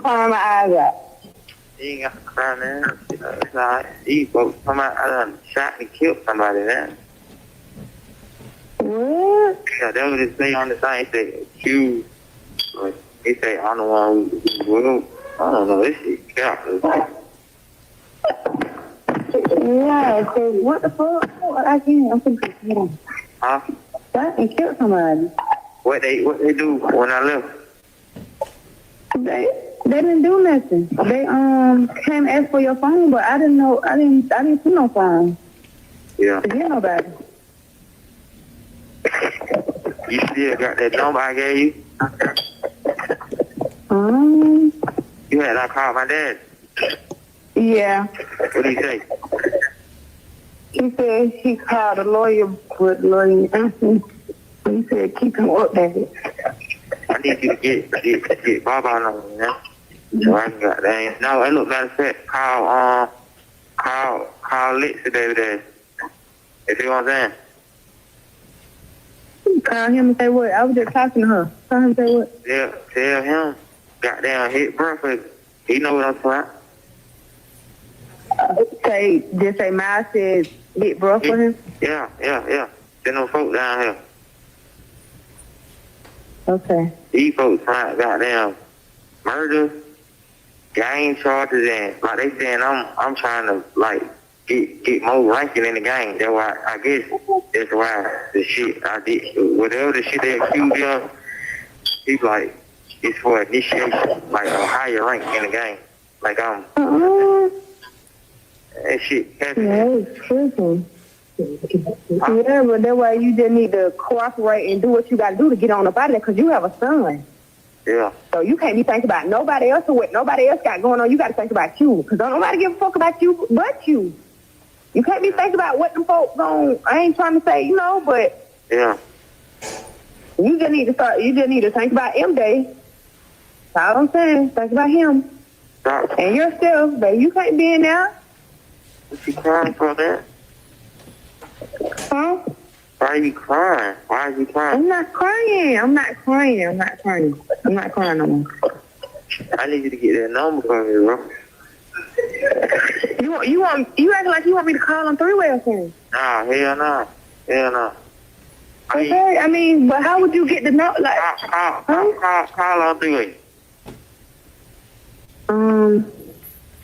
crying my eyes out. You ain't got to cry, man. It's alright. These folks come out, I done shot and killed somebody, man. What? Yeah, that was they say on the sign. They say accused. They say I'm the one who I don't know. This shit countless. Yeah, cause what the fuck? I can't. I'm thinking. Huh? Shot and killed somebody. What they do when I left? They didn't do nothing. They came ask for your phone, but I didn't know. I didn't see no phone. Yeah. To get nobody. You still got that number I gave you? You had I called my dad. Yeah. What did he say? He said he called a lawyer, but lawyer answered. He said keep him updated. I need you to get Bob on me, man. So I can got that. No, it look matter of fact, call Lex today there. You see what I'm saying? Call him and say what? I was just talking to her. Call him and say what? Tell him. Goddamn hit breakfast. He know what I'm talking about. Just say Miles said hit bro for him? Yeah. Send them folks down here. Okay. These folks trying goddamn murder, gang charges, and like they saying I'm trying to like get more ranking in the game. That's why I guess that's why the shit I did, whatever the shit they accused him, he's like it's for initiation, like a higher rank in the game. Like that shit. Yeah, it's tripping. Yeah, but that's why you just need to cooperate and do what you got to do to get on the body because you have a son. Yeah. So you can't be thinking about nobody else or what nobody else got going on. You got to think about you because don't nobody give a fuck about you but you. You can't be thinking about what them folks on. I ain't trying to say, but yeah. You just need to start. You just need to think about M-Day. That's all I'm saying. Think about him. Stop. And yourself, baby. You can't be in there. What you crying for, man? Huh? Why are you crying? I'm not crying. I'm not crying no more. I need you to get that number from me, bro. You acting like you want me to call on three-way or something? Nah, hell no. Okay, I mean, but how would you get the number? Like, call on three-way.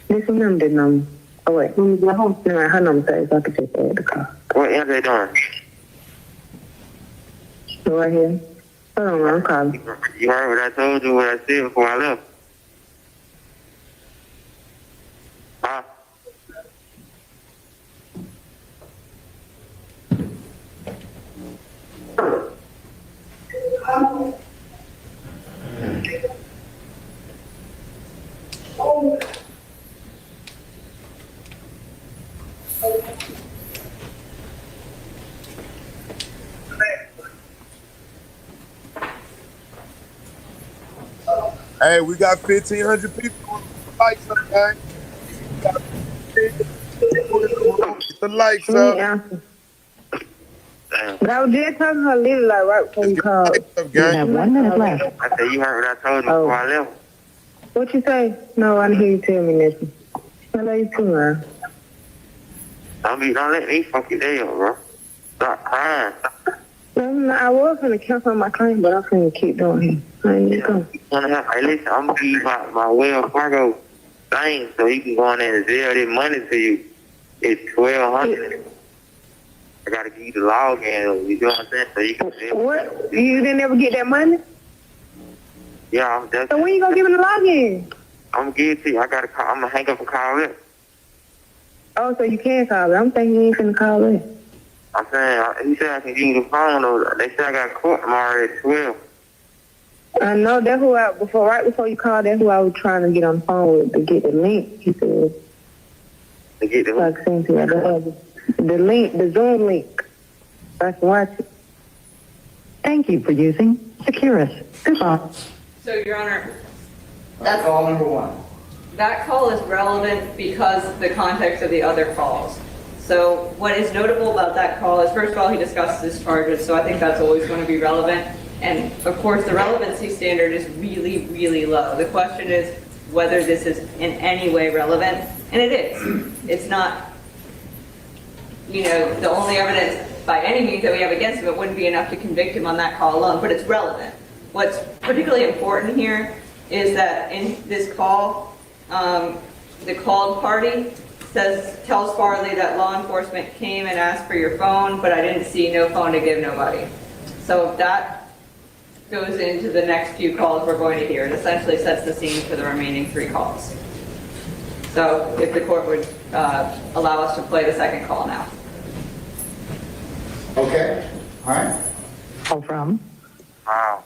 This number, number. Oh wait, let me go home. No, her number says I can take that at the car. What are they doing? Right here. Hold on, I'm calling. You heard what I told you, what I said before I left? Huh? Hey, we got 1,500 people on the lights up, man. Get the lights up. But I was just talking to her little like right before you called. You have 1 minute left. I said, you heard what I told you before I left? What you say? No, I didn't hear you tell me nothing. I love you too, man. Don't let me fuck your day up, bro. Stop crying. I was going to cancel my claim, but I'm going to keep doing it. I ain't going to go. Hey, listen, I'm going to give you my Wells Fargo thing so you can go in there and zero that money to you. It's $1,200. I got to give you the login, you know what I'm saying? So you can zero. What? You didn't ever get that money? Yeah, that's So when you going to give me the login? I'm going to give it to you. I'm going to hang up and call it. Oh, so you can call it. I'm thinking you ain't going to call it. I'm saying, he said I can give you the phone, though. They said I got court tomorrow at 12. I know that's who right before you called, that's who I was trying to get on the phone with to get the link. He said. To get the link? I sent you the link, the Zoom link. I can watch it. Thank you for using Securus. Goodbye. So, Your Honor, That's call number one. that call is relevant because of the context of the other calls. So what is notable about that call is, first of all, he discusses his charges, so I think that's always going to be relevant. And of course, the relevancy standard is really, really low. The question is, whether this is in any way relevant, and it is. It's not, the only evidence by any means that we have against him. It wouldn't be enough to convict him on that call alone, but it's relevant. What's particularly important here is that in this call, the called party tells Farley that law enforcement came and asked for your phone, but I didn't see no phone to give nobody. So that goes into the next few calls we're going to hear. It essentially sets the scene for the remaining 3 calls. So if the court would allow us to play the second call now. Okay, all right. Call from Wow.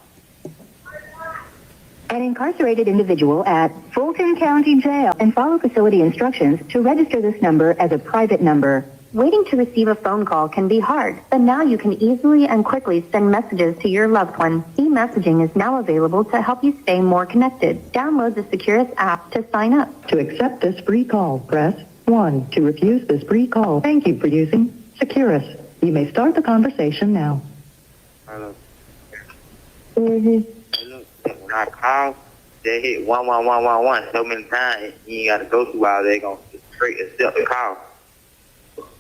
An incarcerated individual at Fulton County Jail, and follow facility instructions to register this number as a private number. Waiting to receive a phone call can be hard, but now you can easily and quickly send messages to your loved one. E-messaging is now available to help you stay more connected. Download the Securus app to sign up. to accept this free call. Press 1 to refuse this free call. Thank you for using Securus. You may start the conversation now. Hello. Mm-hmm. Look, when I call, they hit 11111 so many times, you ain't got to go through all that. They going to straight accept the call.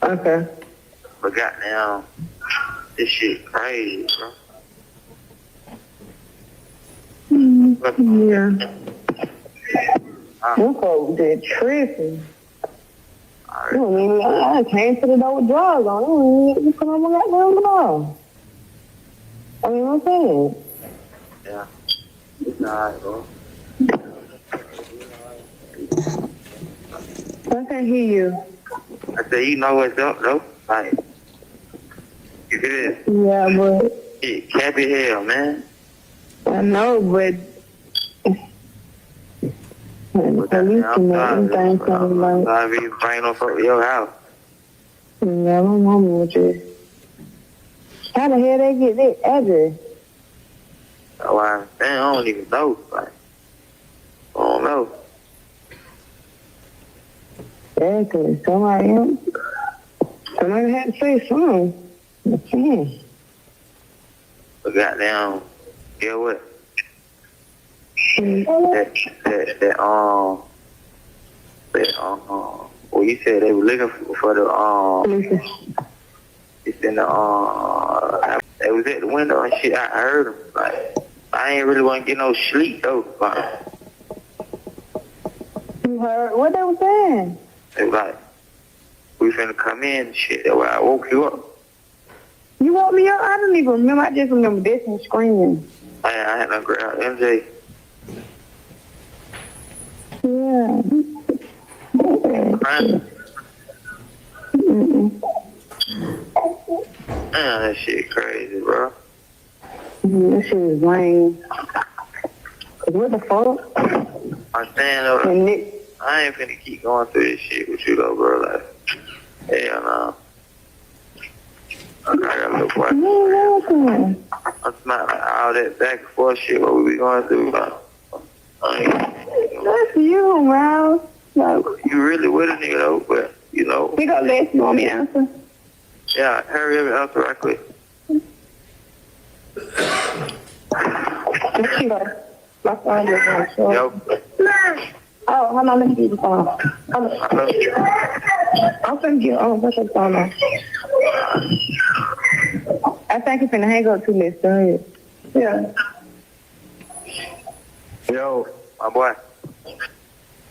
Okay. But goddamn, this shit crazy, bro. Yeah. Them folks did tripping. Alright. You don't even, I came to the door with drugs on. You don't even put on my goddamn door. I mean, what I'm saying. Yeah. It's alright, bro. I can't hear you. I say, you know what's up, though? Like, if it is, Yeah, but shit, cappy hell, man. I know, but the police can make anything come like, I be bringing them from your house. yeah, I don't know what you. How the hell they get their address? So I don't even know. Like, I don't know. Yeah, cause somebody had to say something. I can't. But goddamn, get what? Mm. Well, you said they were looking for the, it's in the, they was at the window and shit. I heard them. Like, I ain't really want to get no sleep, though. Like, You heard what they were saying? they was like, we finna come in and shit. That's why I woke you up. You woke me up? I don't even remember. I just remember this and screaming. I had to grab MJ. Yeah. Crying. Mm-mm. Man, that shit crazy, bro. This shit is lame. 'Cause what the fuck? I'm saying, though, And Nick, I ain't finna keep going through this shit with you, though, bro. Like, hell no. I got a little boy. I'm not like all that back and forth shit what we be going through. that's you, man. Like, You really with a nigga, though, but, you know. we gonna let you want me to answer? Yeah, hurry up and answer right quick. Let's go. My phone just went short. Yo, Oh, hold on, let me get the phone. I'm finna get what's your phone on? I think it's finna hang up too much. Go ahead. Yeah. yo, my boy.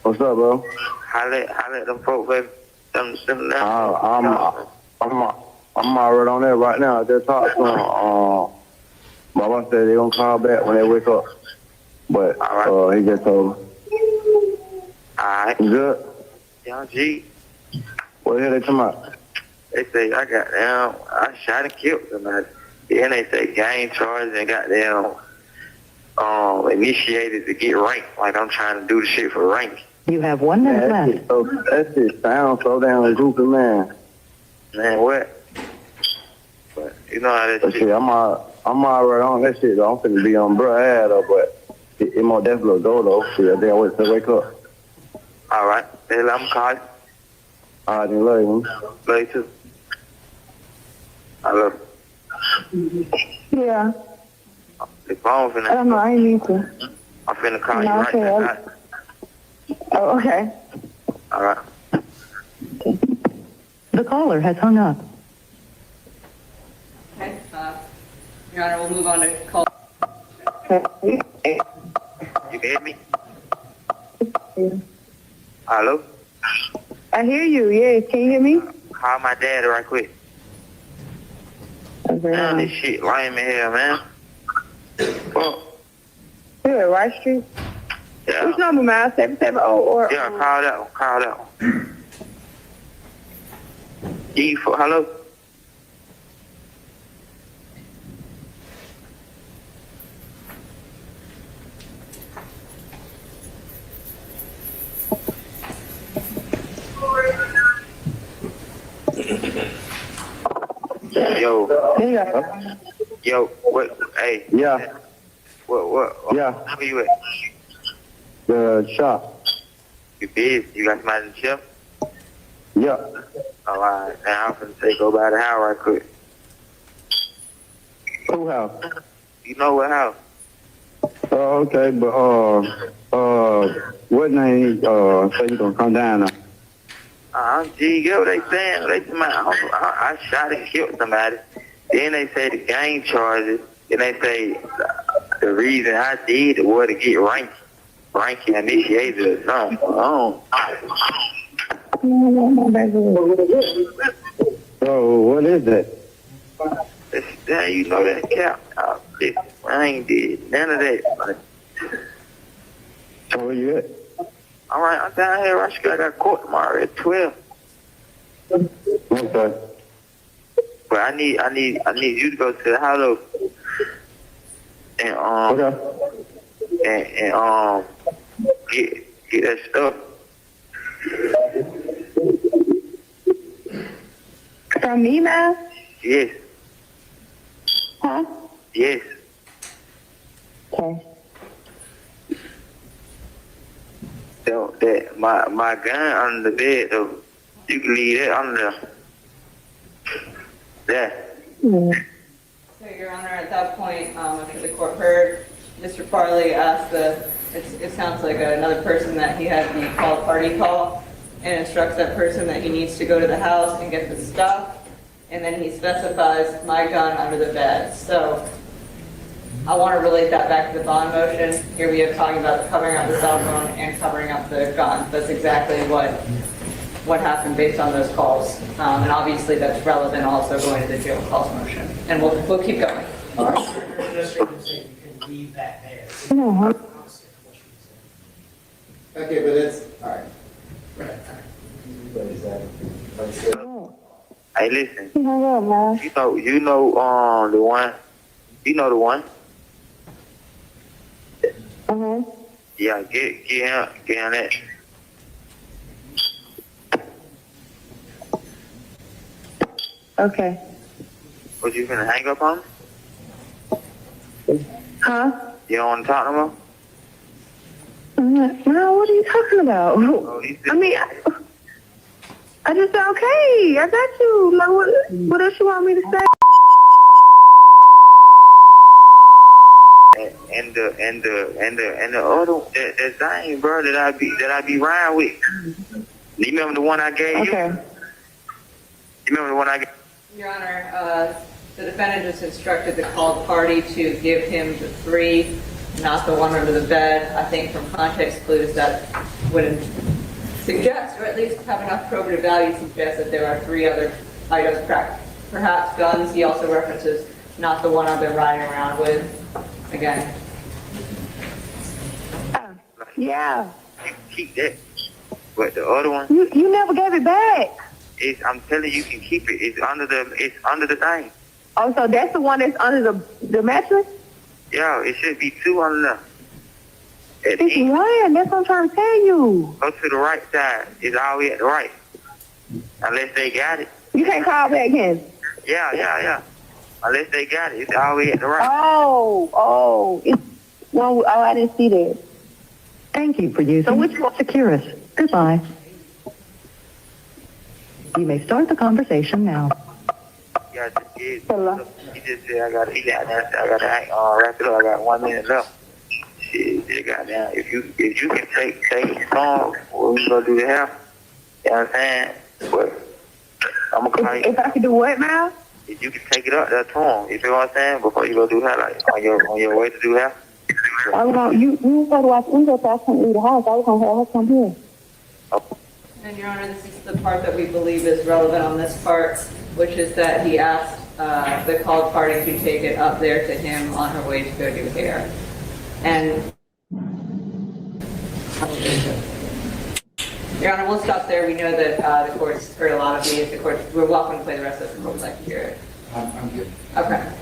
What's up, bro? Holla at them folks, baby. Them now. I'm already on that right now. I just talked to him. Mama said they gonna call back when they wake up. But he just told me. Alright. You good? Young G. What the hell they talking about? They say I shot and killed somebody. Then they say gang charges and initiated to get ranked. Like I'm trying to do the shit for rank. You have 1 minute left. That shit sounds so damn goofy, man. Man, what? But you know how that But shit. shit, I'm already on that shit, though. I'm finna be on bro ass, though, but it more definitely go, though. Shit, I think I wait till wake up. Alright. I'm calling. I didn't love you. Love you too. I love you. Yeah. The phone finna. I don't know. I ain't need to. I'm finna call you No, right okay, now. Oh, okay. All right. The caller has hung up. Okay, Your Honor, we'll move on to call. You can hear me? Hello? I hear you. Yes. Can you hear me? Call my dad right quick. Man, this shit lame in here, man. Fuck. Here, Rice Street. Yeah. Which number, man? 770 or? Yeah, call that one. Call that one. Hello? Yo, what, hey. Yeah. What? Yeah. Where you at? The shop. You busy? You got somebody in the shop? Yeah. All right. Now I'm finna say go by the house right quick. Who house? You know what house? Oh, okay, but what name? Say you gonna come down now? Gee, get what they saying? They say, man, I shot and killed somebody. Then they say the gang charges. Then they say the reason I did it was to get ranking initiated or something. Oh. So what is that? Yeah, you know that cap. Listen, I ain't did none of that. So where you at? All right, I'm down here. I got court tomorrow at 12. Okay. But I need you to go to the house and Okay. and get that stuff. From me, man? Yes. Huh? Yes. Okay. So that my gun under the bed though. You can leave that under there. Mm. So, Your Honor, at that point, after the court heard, Mr. Farley asked it sounds like another person that he had the call party call and instructs that person that he needs to go to the house and get the stuff. And then he specifies my gun under the bed. So I want to relate that back to the bond motion. Here we are talking about covering up the cell phone and covering up the gun. That's exactly what happened based on those calls. And obviously that's relevant also going to the jail calls motion. And we'll keep going. You can leave that there. Mm-hmm. Okay, but it's, all right. Right, all right. Hey, listen. Oh, man. You know the one. You know the one. Mm-hmm. Yeah, get him that. Okay. What, you finna hang up on him? Huh? You don't want to talk no more? No, what are you talking about? Oh, he said, I mean, I just said, okay, I got you. Like, what else you want me to say? and the other that thing, bro, that I be riding with. You remember the one I gave you? Okay. You remember the one I gave? Your Honor, the defendant just instructed the called party to give him the 3, not the one under the bed. I think from context clues that would suggest, or at least have enough probative value to suggest that there are 3 other items, perhaps guns. He also references not the one I've been riding around with. Again. Yeah. You keep that. But the other one, You never gave it back. I'm telling you, can keep it. It's under the thing. Oh, so that's the one that's under the mattress? Yeah, it should be 2 under there. At It's each. one. That's what I'm trying to tell you. Go to the right side. It's always at the right. Unless they got it. You can't call back in. Yeah. Unless they got it, it's always at the right. Oh, it's one. Oh, I didn't see that. Thank you for using So which one? Securus. Goodbye. You may start the conversation now. Yeah, Hello. he just said I got that. I got to wrap it up. I got 1 minute left. shit, just goddamn, if you can take songs, what we gonna do to him? You know what I'm saying? But I'm gonna call you. If I could do what now? If you can take it up there to him, you feel what I'm saying? Before you go do that, like on your way to do that. I was gonna, you said watch English, I couldn't leave the house. I was gonna have her come here. And Your Honor, this is the part that we believe is relevant on this part, which is that he asked the called party to take it up there to him on her way to go do hair. And Your Honor, we'll stop there. We know that the court's heard a lot of these. We're welcome to play the rest of the court. We'd like to hear it. I'm good. Okay.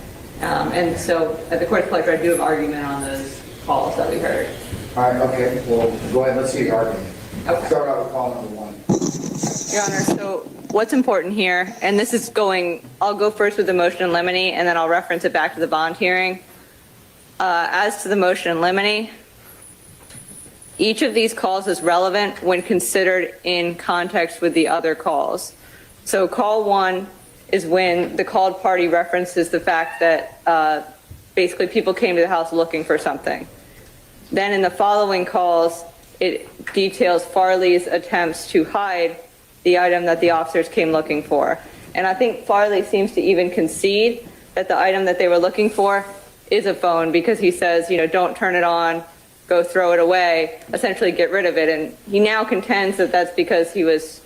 And so, at the court's pleasure, I do have argument on those calls that we heard. All right, okay, well, go ahead, let's see your argument. Okay. Start out with call number 1. Your Honor, so what's important here, and this is I'll go first with the motion in limine, and then I'll reference it back to the bond hearing. As to the motion in limine, each of these calls is relevant when considered in context with the other calls. So call 1 is when the called party references the fact that basically people came to the house looking for something. Then in the following calls, it details Farley's attempts to hide the item that the officers came looking for. And I think Farley seems to even concede that the item that they were looking for is a phone, because he says, don't turn it on, go throw it away, essentially get rid of it. And he now contends that that's because he was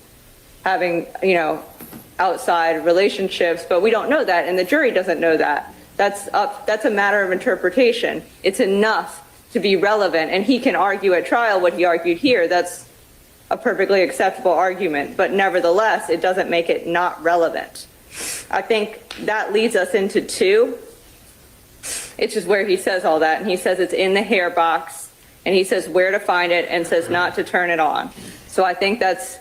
having, outside relationships, but we don't know that, and the jury doesn't know that. That's a matter of interpretation. It's enough to be relevant, and he can argue at trial what he argued here. That's a perfectly acceptable argument, but nevertheless, it doesn't make it not relevant. I think that leads us into 2. It's just where he says all that, and he says it's in the hair box, and he says where to find it, and says not to turn it on. So I think that's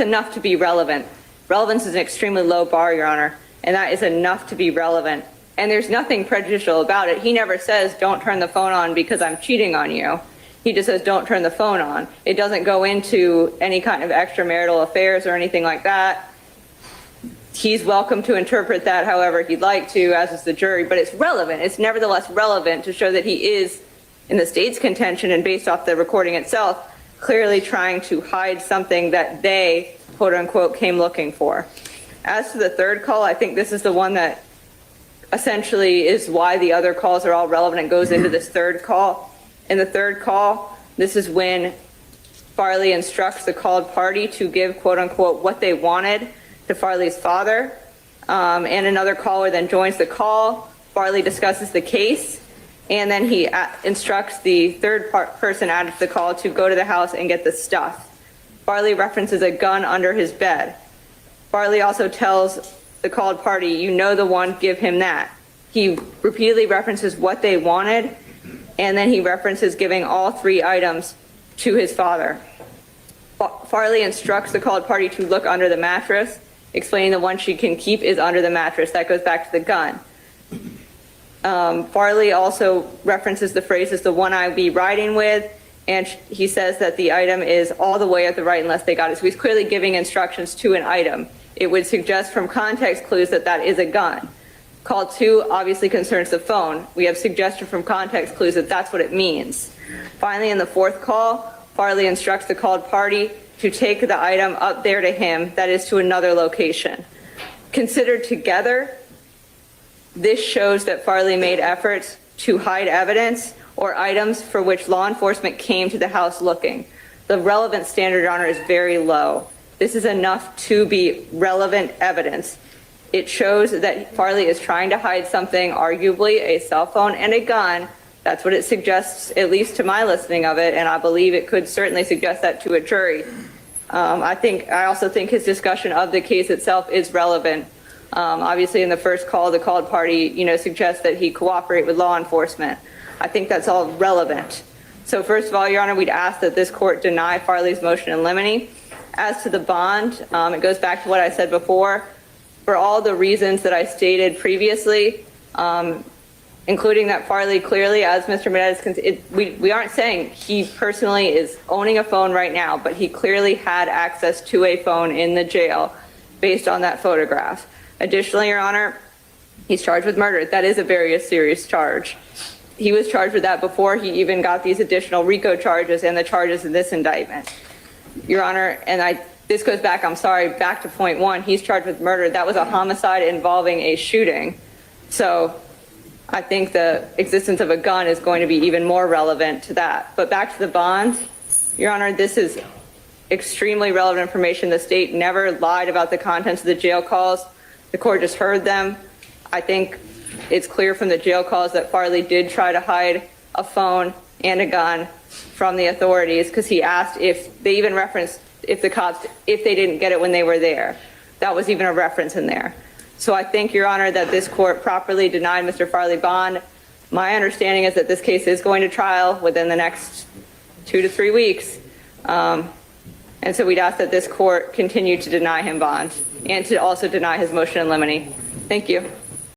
enough to be relevant. Relevance is an extremely low bar, Your Honor, and that is enough to be relevant. And there's nothing prejudicial about it. He never says, don't turn the phone on because I'm cheating on you. He just says, don't turn the phone on. It doesn't go into any kind of extramarital affairs or anything like that. He's welcome to interpret that however he'd like to, as is the jury, but it's relevant. It's nevertheless relevant to show that he is, in the state's contention and based off the recording itself, clearly trying to hide something that they, quote unquote, came looking for. As to the third call, I think this is the one that essentially is why the other calls are all relevant and goes into this third call. In the third call, this is when Farley instructs the called party to give, quote unquote, what they wanted to Farley's father. And another caller then joins the call. Farley discusses the case, and then he instructs the third person added to the call to go to the house and get the stuff. Farley references a gun under his bed. Farley also tells the called party, you know the one, give him that. He repeatedly references what they wanted, and then he references giving all 3 items to his father. Farley instructs the called party to look under the mattress, explaining the one she can keep is under the mattress. That goes back to the gun. Farley also references the phrase, is the one I be riding with, and he says that the item is all the way at the right unless they got it. So he's clearly giving instructions to an item. It would suggest from context clues that that is a gun. Call 2 obviously concerns the phone. We have suggestion from context clues that that's what it means. Finally, in the 4th call, Farley instructs the called party to take the item up there to him, that is to another location. Considered together, this shows that Farley made efforts to hide evidence or items for which law enforcement came to the house looking. The relevant standard, Your Honor, is very low. This is enough to be relevant evidence. It shows that Farley is trying to hide something, arguably a cell phone and a gun. That's what it suggests, at least to my listening of it, and I believe it could certainly suggest that to a jury. I also think his discussion of the case itself is relevant. Obviously, in the first call, the called party, suggests that he cooperate with law enforcement. I think that's all relevant. So first of all, Your Honor, we'd ask that this court deny Farley's motion in limine. As to the bond, it goes back to what I said before. For all the reasons that I stated previously, including that Farley clearly, as Mr. Menendez, we aren't saying he personally is owning a phone right now, but he clearly had access to a phone in the jail based on that photograph. Additionally, Your Honor, he's charged with murder. That is a very serious charge. he was charged with that before he even got these additional RICO charges and the charges in this indictment. Your Honor, and this goes back, I'm sorry, back to point one. He's charged with murder. That was a homicide involving a shooting. So I think the existence of a gun is going to be even more relevant to that. But back to the bond, Your Honor, this is extremely relevant information. The state never lied about the contents of the jail calls. The court just heard them. I think it's clear from the jail calls that Farley did try to hide a phone and a gun from the authorities, because he asked, if they even referenced if the cops, if they didn't get it when they were there. That was even a reference in there. So I think, Your Honor, that this court properly denied Mr. Farley bond. My understanding is that this case is going to trial within the next 2 to 3 weeks. And so we'd ask that this court continue to deny him bond and to also deny his motion in limine. Thank you.